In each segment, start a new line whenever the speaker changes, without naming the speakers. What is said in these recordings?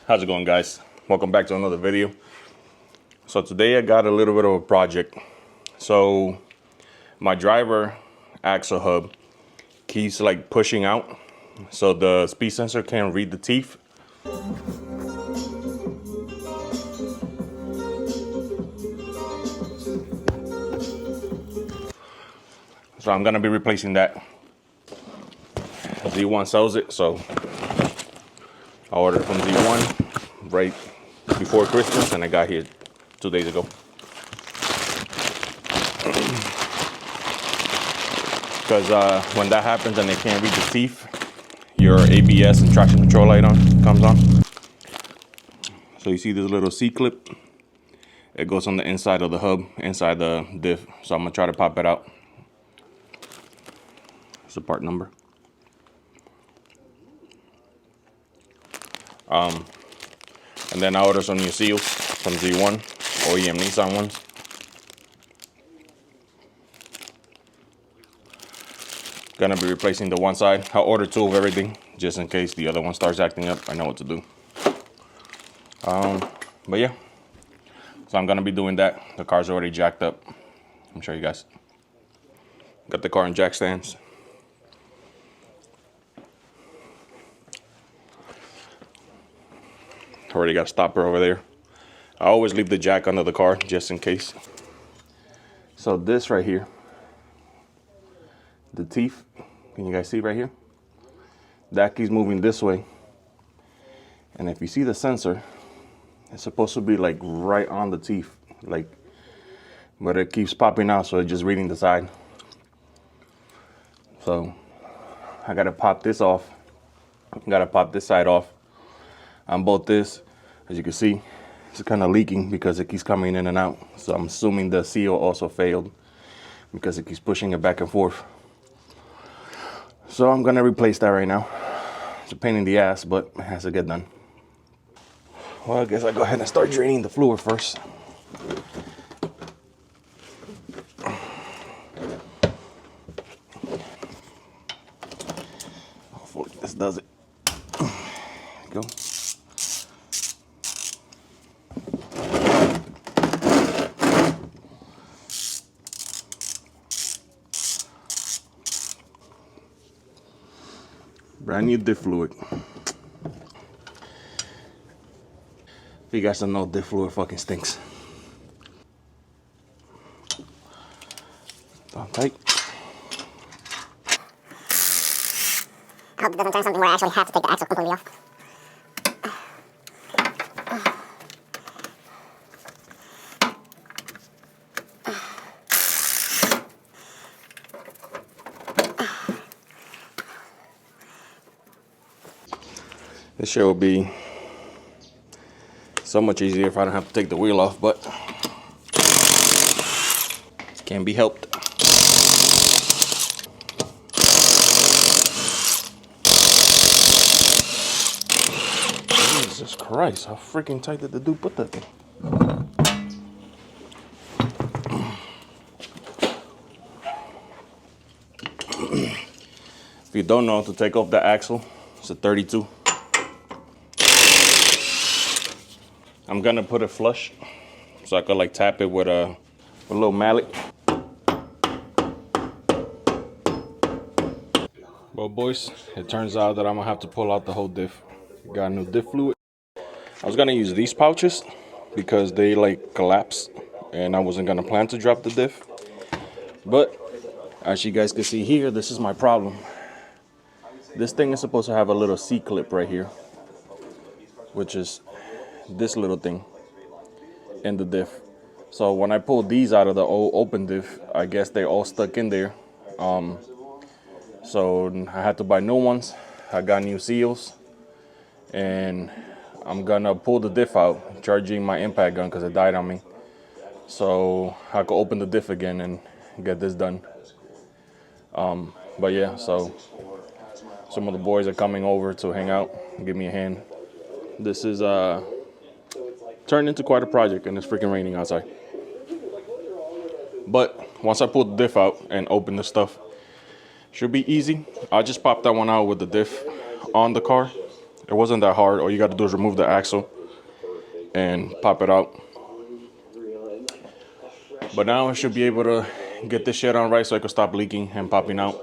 How's it going, guys? Welcome back to another video. So today I got a little bit of a project. So my driver axle hub keeps like pushing out, so the speed sensor can't read the teeth. So I'm gonna be replacing that. Z1 sells it, so I ordered from Z1 right before Christmas, and I got here 2 days ago. Because when that happens and they can't read the teeth, your ABS and traction control light comes on. So you see this little C-clip? It goes on the inside of the hub, inside the diff. So I'm gonna try to pop it out. It's the part number. And then I ordered some new seals from Z1, OEM Nissan ones. Gonna be replacing the one side. I ordered 2 of everything, just in case the other one starts acting up. I know what to do. But yeah, so I'm gonna be doing that. The car's already jacked up. I'm sure you guys got the car in jack stands. Already got a stopper over there. I always leave the jack under the car just in case. So this right here, the teeth, can you guys see right here? That keeps moving this way. And if you see the sensor, it's supposed to be like right on the teeth, like, but it keeps popping out, so it's just reading the side. So I gotta pop this off. Gotta pop this side off. On both this, as you can see, it's kind of leaking because it keeps coming in and out. So I'm assuming the seal also failed because it keeps pushing it back and forth. So I'm gonna replace that right now. It's a pain in the ass, but it has to get done. Well, I guess I'll go ahead and start draining the fluid first. Hopefully this does it. There we go. Brand new diff fluid. If you guys don't know, diff fluid fucking stinks. Down tight.
I hope it doesn't turn something where I actually have to take the axle completely off.
This shit will be so much easier if I don't have to take the wheel off, but can't be helped. Jesus Christ, how freaking tight did the dude put that thing? If you don't know, to take off the axle, it's a 32. I'm gonna put it flush so I could like tap it with a little mallet. Well, boys, it turns out that I'm gonna have to pull out the whole diff. Got new diff fluid. I was gonna use these pouches because they like collapse, and I wasn't gonna plan to drop the diff. But as you guys can see here, this is my problem. This thing is supposed to have a little C-clip right here, which is this little thing in the diff. So when I pulled these out of the old open diff, I guess they all stuck in there. So I had to buy new ones. I got new seals, and I'm gonna pull the diff out, charging my impact gun because it died on me, so I could open the diff again and get this done. But yeah, so some of the boys are coming over to hang out and give me a hand. This is turned into quite a project, and it's freaking raining outside. But once I pull the diff out and open the stuff, should be easy. I just popped that one out with the diff on the car, It wasn't that hard. All you got to do is remove the axle and pop it out. But now I should be able to get this shit on right so I can stop leaking and popping out.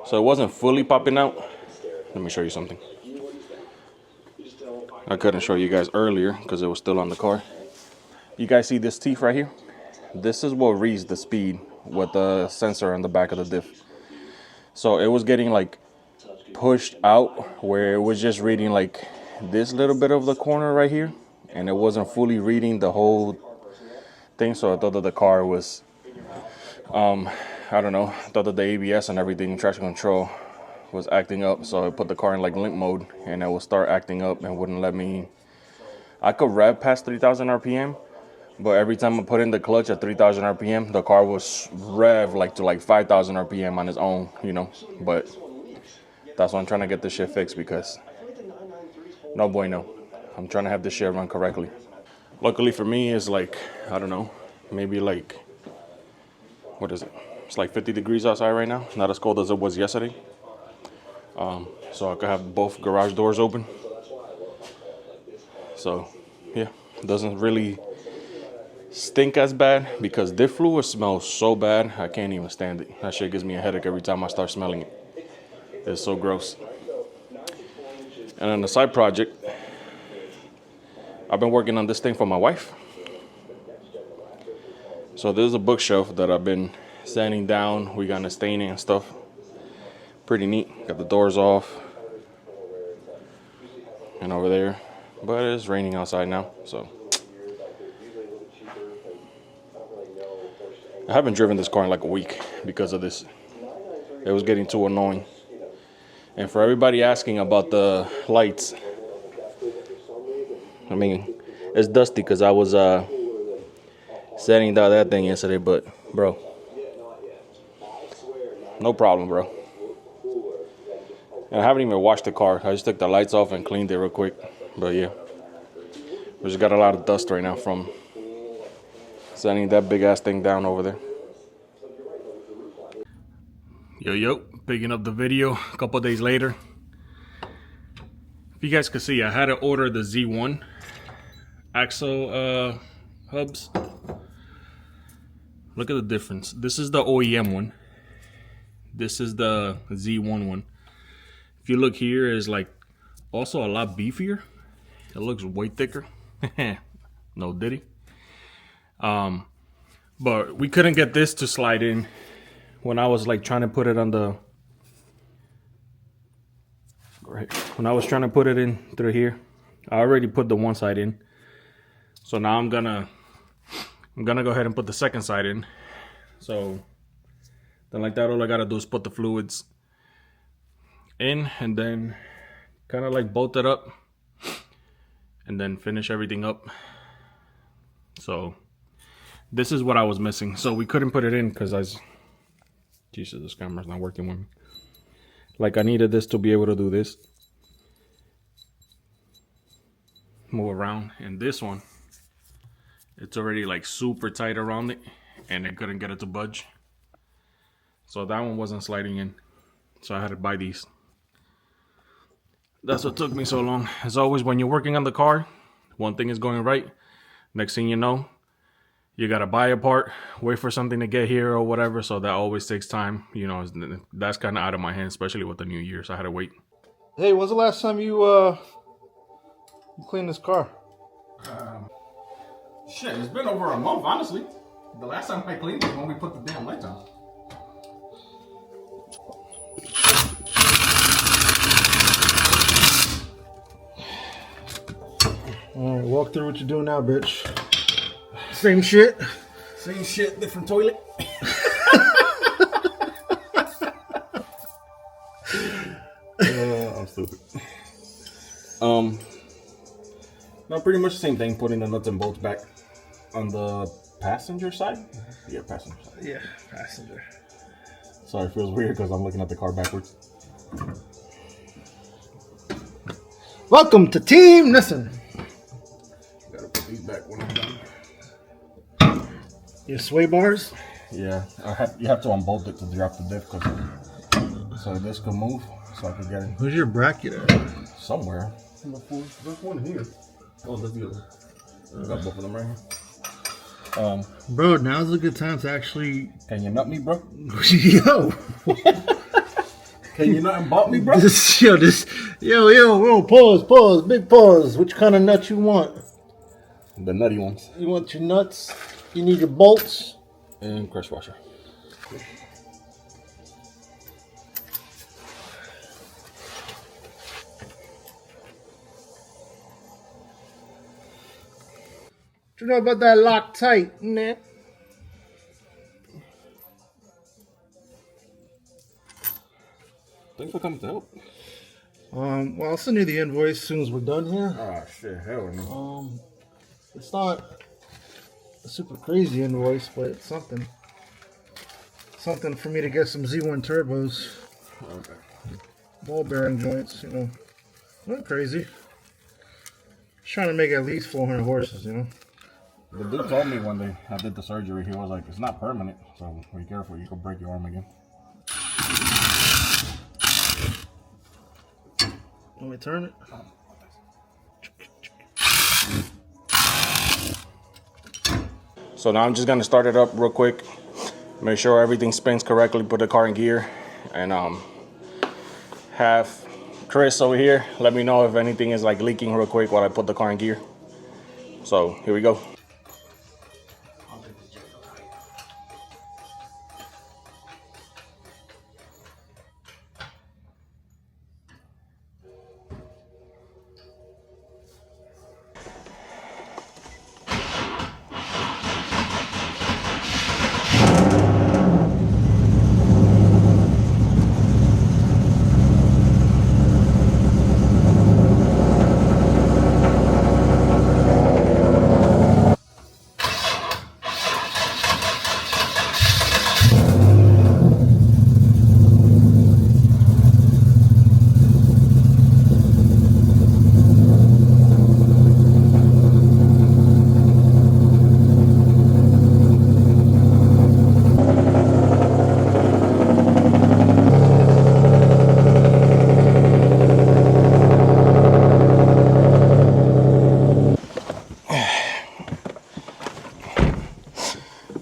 So it wasn't fully popping out. Let me show you something. I couldn't show you guys earlier because it was still on the car. You guys see this teeth right here? This is what reads the speed with the sensor on the back of the diff. So it was getting like pushed out where it was just reading like this little bit of the corner right here, and it wasn't fully reading the whole thing. So I thought that the car was I don't know, I thought that the ABS and everything, traction control, was acting up. So I put the car in like limp mode and it would start acting up and wouldn't let me. I could rev past 3,000 RPM, but every time I put in the clutch at 3,000 RPM, the car was rev like to like 5,000 RPM on its own, you know. But that's why I'm trying to get this shit fixed, because no bueno. I'm trying to have this shit run correctly. Luckily for me, it's like, I don't know, maybe like, what is it? It's like 50 degrees outside right now. Not as cold as it was yesterday. So I could have both garage doors open. So yeah, it doesn't really stink as bad, because diff fluid smells so bad I can't even stand it. That shit gives me a headache every time I start smelling it. It's so gross. And on the side project, I've been working on this thing for my wife. So this is a bookshelf that I've been sanding down. We got the staining and stuff. Pretty neat. Got the doors off. And over there. But it's raining outside now, so. I haven't driven this car in like a week because of this. It was getting too annoying. And for everybody asking about the lights, I mean, it's dusty because I was sanding down that thing yesterday, but bro, no problem, bro. And I haven't even washed the car. I just took the lights off and cleaned it real quick. But yeah, we just got a lot of dust right now from sanding that big ass thing down over there. Yo, picking up the video a couple days later. If you guys could see, I had to order the Z1 axle hubs. Look at the difference. This is the OEM one. This is the Z1 one. If you look here, is like also a lot beefier. It looks way thicker. No diddy. But we couldn't get this to slide in when I was like trying to put it on the. When I was trying to put it in through here, I already put the one side in. So now I'm gonna go ahead and put the second side in. So then like that, all I gotta do is put the fluids in and then kind of like bolt it up and then finish everything up. So this is what I was missing. So we couldn't put it in because Jesus, this camera's not working with me. Like I needed this to be able to do this. Move around. And this one, it's already like super tight around it and I couldn't get it to budge. So that one wasn't sliding in. So I had to buy these. That's what took me so long. As always, when you're working on the car, one thing is going right. Next thing you know, you gotta buy a part, wait for something to get here or whatever. So that always takes time. You know, that's kind of out of my hands, especially with the new year. So I had to wait.
Hey, when's the last time you cleaned this car?
Shit, it's been over a month, honestly. The last time I cleaned it was when we put the damn lights on.
Alright, walk through what you're doing now, bitch. Same shit.
Same shit, different toilet. I'm stupid. No, pretty much the same thing. Putting the nuts and bolts back on the passenger side. Yeah, passenger side.
Yeah, passenger.
Sorry, it feels weird because I'm looking at the car backwards.
Welcome to Team Nissan.
Gotta put these back when I'm done.
Your sway bars?
Yeah, you have to unbolt it to drop the diff, so this could move, so I could get it
Where's your bracket at?
somewhere. There's one here. Oh, that's the other. I got both of them right here.
Bro, now's a good time to actually.
Can you nut me, bro?
Yo!
Can you nut and bop me, bro?
Yo, pause, big pause. Which kind of nut you want?
The nutty ones.
You want your nuts? You need your bolts?
And crush washer.
What you know about that Loctite, man?
Thanks for coming to help.
Well, I'll send you the invoice as soon as we're done here.
Ah, shit, hell no.
It's not a super crazy invoice, but it's something. Something for me to get some Z1 turbos.
Okay.
Ball bearing joints, Not crazy. Just trying to make at least 400 horses,
The dude told me when I did the surgery, he was like, it's not permanent, so be careful, you could break your arm again.
Let me turn it.
So now I'm just gonna start it up real quick, make sure everything spins correctly, put the car in gear, and have Chris over here let me know if anything is like leaking real quick while I put the car in gear. So here we go.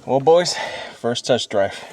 Well, boys, first test drive.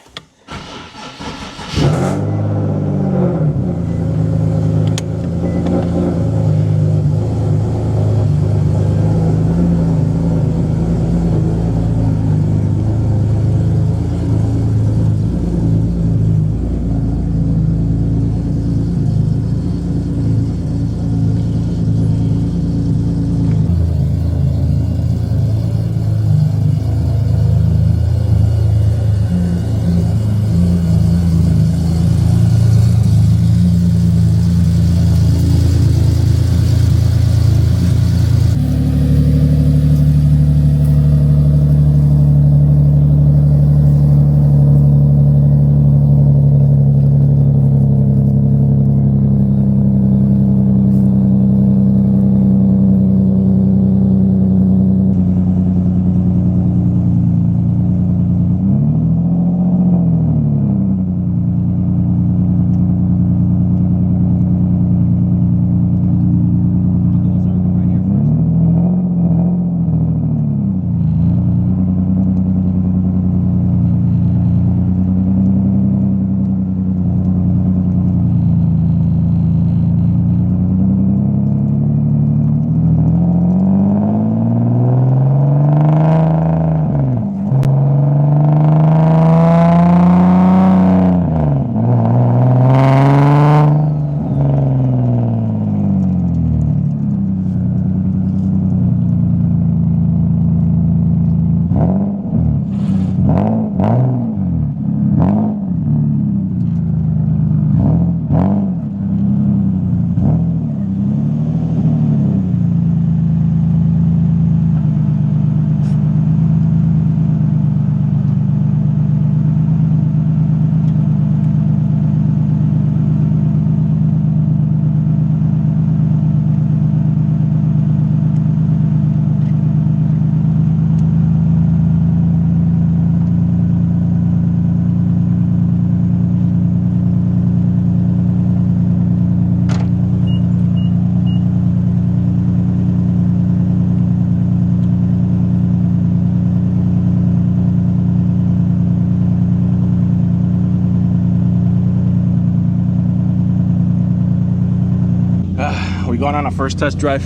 We're going on a first test drive.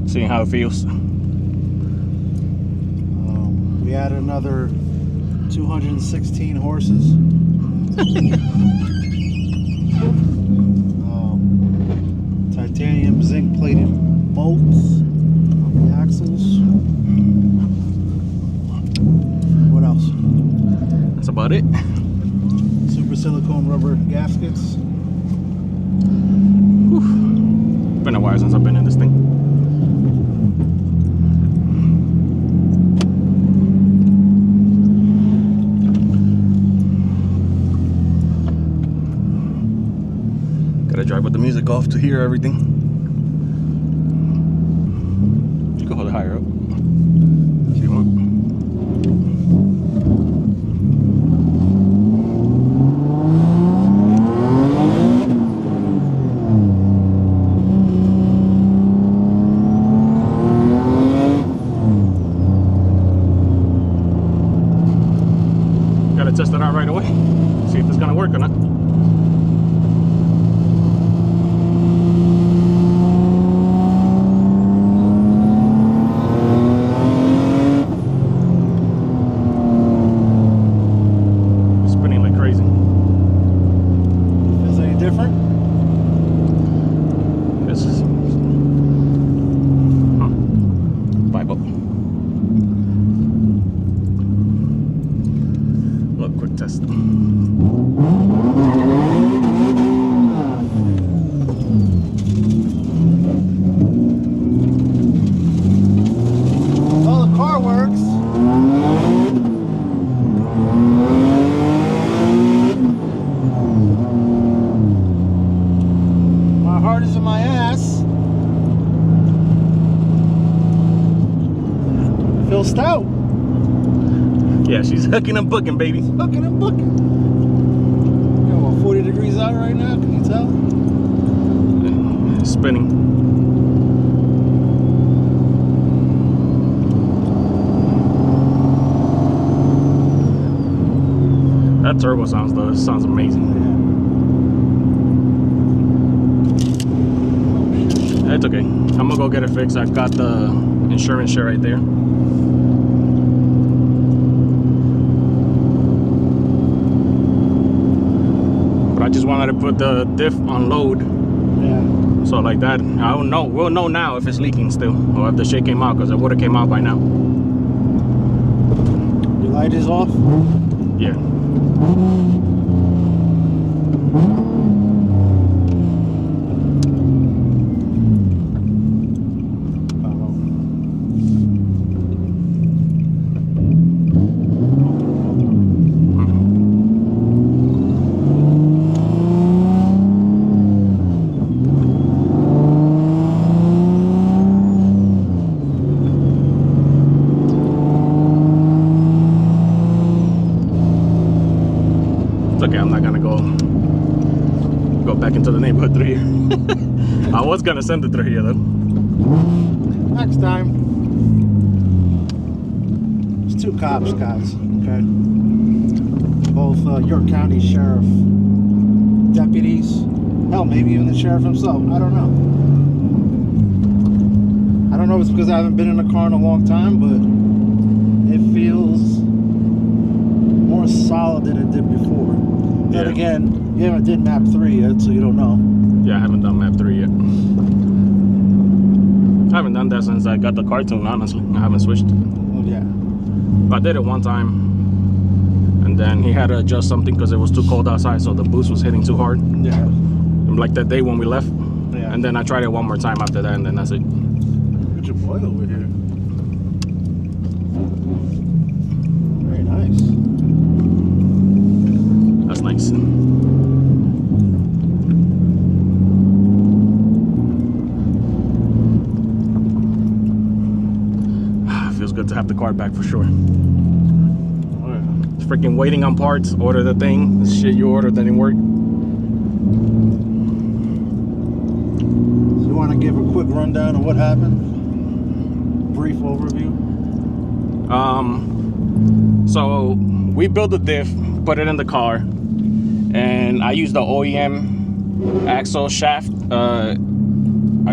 Seeing how it feels.
We had another 216 horses. Titanium zinc plated bolts on the axles. What else?
That's about it.
Super silicone rubber gaskets.
Whew. Been a while since I've been in this thing. Gotta drive with the music off to hear everything. You can hold it higher up if you want. Gotta test it out right away. See if it's gonna work or not. Test.
Oh, the car works. My heart is in my ass. I feel stout.
Yeah, she's hooking and booking, baby.
Hooking and booking. You know, what, 40 degrees out right now, can you tell?
It's spinning. That turbo sounds, though, it sounds amazing. It's okay. I'm gonna go get it fixed. I've got the insurance share right there. I just wanted to put the diff on load.
Yeah.
So like that, I don't know. We'll know now if it's leaking still, or if the shit came out, because it would have came out by now.
Your light is off?
Yeah. Okay, I'm not gonna go back into the neighborhood through here. I was gonna send it through here though.
Next time. There's two cops, guys, okay? Both York County Sheriff deputies. Hell, maybe even the sheriff himself. I don't know. I don't know if it's because I haven't been in a car in a long time, but it feels more solid than it did before. Then again, you haven't did map 3 yet, so you don't know.
Yeah, I haven't done map 3 yet. I haven't done that since I got the cartoon, honestly. I haven't switched.
Oh, yeah.
I did it one time, and then he had to adjust something because it was too cold outside, so the boost was hitting too hard.
Yeah.
Like that day when we left.
Yeah.
And then I tried it one more time after that, and then that's it.
Look at your boy over here. Very nice.
That's nice. Feels good to have the car back for sure. It's freaking waiting on parts, order the thing. The shit you ordered didn't work.
So you want to give a quick rundown of what happened? Brief overview.
So we built the diff, put it in the car, and I used the OEM axle shaft, I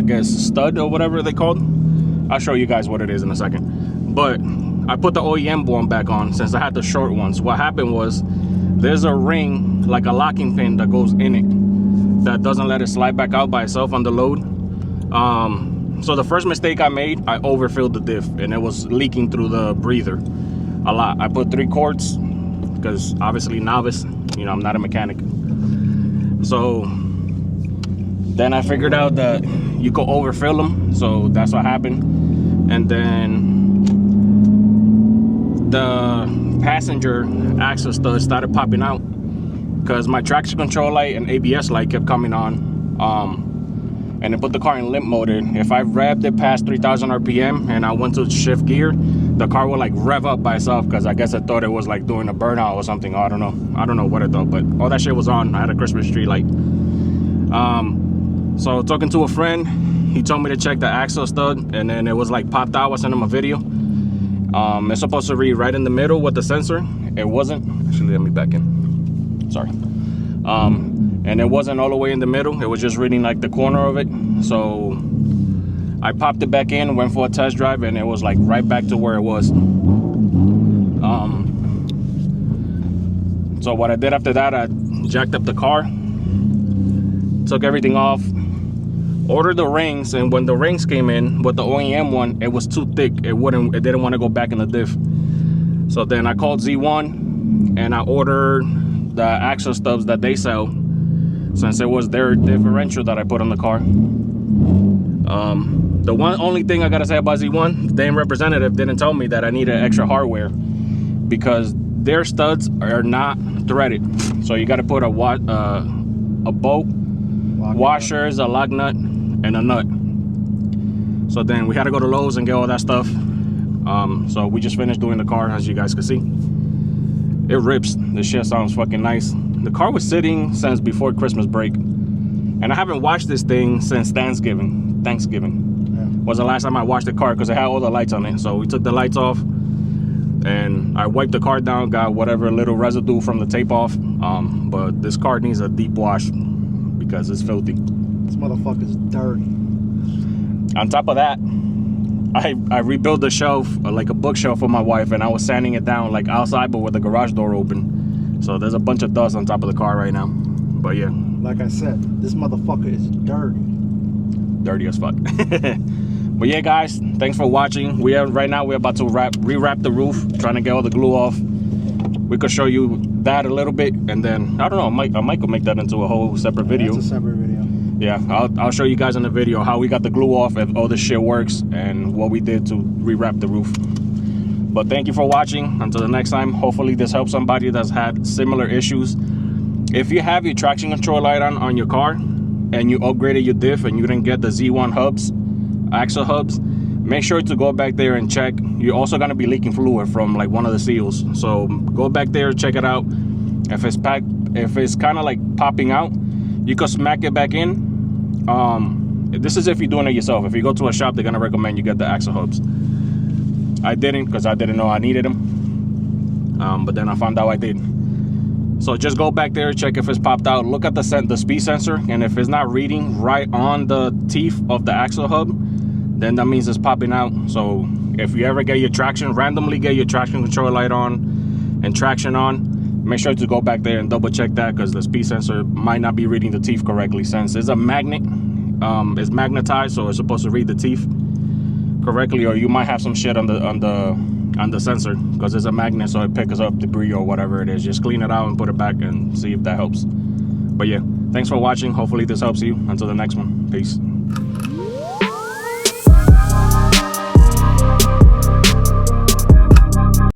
guess stud or whatever they called. I'll show you guys what it is in a second. But I put the OEM one back on since I had the short ones. What happened was there's a ring, like a locking pin that goes in it that doesn't let it slide back out by itself on the load. So the first mistake I made, I overfilled the diff and it was leaking through the breather a lot. I put 3 quarts because obviously novice, you know, I'm not a mechanic. So then I figured out that you could overfill them, so that's what happened. And then the passenger axle stud started popping out because my traction control light and ABS light kept coming on. And it put the car in limp mode. If I revved it past 3,000 RPM and I went to shift gear, the car would like rev up by itself because I guess I thought it was like doing a burnout or something. I don't know what I thought, but all that shit was on. I had a Christmas tree light. So talking to a friend, he told me to check the axle stud, and then it was like popped out. I sent him a video. It's supposed to read right in the middle with the sensor. It wasn't. Actually, let me back in. Sorry. And it wasn't all the way in the middle. It was just reading like the corner of it. So I popped it back in, went for a test drive, and it was like right back to where it was. So what I did after that, I jacked up the car, took everything off, ordered the rings, and when the rings came in with the OEM one, it was too thick. It didn't want to go back in the diff. So then I called Z1 and I ordered the axle stubs that they sell, since it was their differential that I put on the car. The only thing I gotta say about Z1, the damn representative didn't tell me that I needed extra hardware because their studs are not threaded. So you gotta put a bolt, washers, a lock nut, and a nut. So then we had to go to Lowe's and get all that stuff. So we just finished doing the car, as you guys can see. It rips. The shit sounds fucking nice. The car was sitting since before Christmas break, and I haven't washed this thing since Thanksgiving. Was the last time I washed the car because it had all the lights on it. So we took the lights off and I wiped the car down, got whatever little residue from the tape off. But this car needs a deep wash because it's filthy.
This motherfucker's dirty.
On top of that, I rebuilt the shelf, like a bookshelf for my wife, and I was sanding it down like outside but with the garage door open. So there's a bunch of dust on top of the car right now. But yeah.
Like I said, this motherfucker is dirty.
Dirty as fuck. But yeah, guys, thanks for watching. Right now we're about to re-wrap the roof, trying to get all the glue off. We could show you that a little bit, and then I don't know, I might go make that into a whole separate video.
That's a separate video.
Yeah, I'll show you guys in the video how we got the glue off, if all this shit works, and what we did to re-wrap the roof. But thank you for watching. Until the next time, hopefully this helps somebody that's had similar issues. If you have your traction control light on your car and you upgraded your diff and you didn't get the Z1 hubs, axle hubs, make sure to go back there and check. You're also going to be leaking fluid from like one of the seals, so go back there, check it out. If it's kind of like popping out, you can smack it back in. This is if you're doing it yourself. If you go to a shop, they're going to recommend you get the axle hubs. I didn't, because I didn't know I needed them, but then I found out I did. So just go back there, check if it's popped out, look at the speed sensor, and if it's not reading right on the teeth of the axle hub, then that means it's popping out. So if you ever get your traction, randomly get your traction control light on and traction on, make sure to go back there and double check that, because the speed sensor might not be reading the teeth correctly, since it's a magnet. It's magnetized, so it's supposed to read the teeth correctly, or you might have some shit on the sensor because it's a magnet, so it picks up debris or whatever it is. Just clean it out and put it back and see if that helps. But yeah, thanks for watching. Hopefully this helps you. Until the next one, peace.